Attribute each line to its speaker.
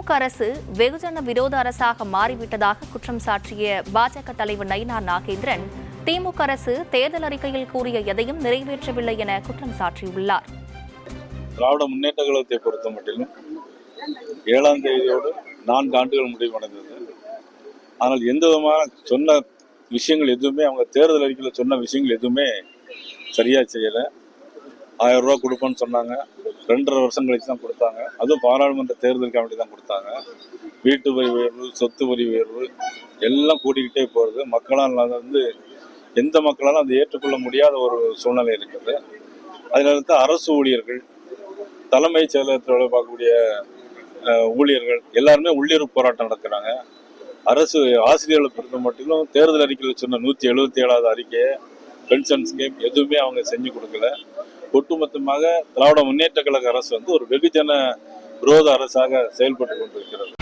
Speaker 1: திமுக அரசு வெகுஜன விரோத அரசாக மாறிவிட்டதாக குற்றம் சாட்டிய பாஜக தலைவர் நயினா நாகேந்திரன் திமுக அரசு தேர்தல் அறிக்கையில் கூறிய எதையும் நிறைவேற்றவில்லை என குற்றம் சாட்டியுள்ளார்.
Speaker 2: திராவிட முன்னேற்ற கழகத்தை பொறுத்த மட்டிலும் 7ஆம் தேதியோடு 4 ஆண்டுகள் முடிவடைந்தது. ஆனால் எந்த விதமான சொன்ன விஷயங்கள் எதுவுமே அவங்க தேர்தல் அறிக்கையில் சொன்ன விஷயங்கள் எதுவுமே சரியா செய்யலை. 1000 ரூபா கொடுப்போன்னு சொன்னாங்க, 2.5 வருஷம் கழிச்சு தான் கொடுத்தாங்க. அதுவும் பாராளுமன்ற தேர்தலுக்கு வேண்டி தான் கொடுத்தாங்க. வீட்டு வரி உயர்வு, சொத்து வரி உயர்வு எல்லாம் கூட்டிக்கிட்டே போகிறது. மக்களால் வந்து எந்த மக்களாலும் அதை ஏற்றுக்கொள்ள முடியாத ஒரு சூழ்நிலை இருக்குது. அதில் இருந்து அரசு ஊழியர்கள், தலைமைச் செயலகத்தில் வேலை பார்க்கக்கூடிய ஊழியர்கள் எல்லாருமே உள்ளிருப்பு போராட்டம் நடத்துகிறாங்க. அரசு ஆசிரியர்களை பொறுத்த மட்டும் தேர்தல் அறிக்கையில் சொன்ன 177வது அறிக்கையை, பென்ஷன் ஸ்கீம் எதுவுமே அவங்க செஞ்சு கொடுக்கல. ஒட்டுமொத்தமாக திராவிட முன்னேற்ற கழக அரசு வந்து ஒரு வெகுஜன விரோத அரசாக செயல்பட்டு கொண்டிருக்கிறது.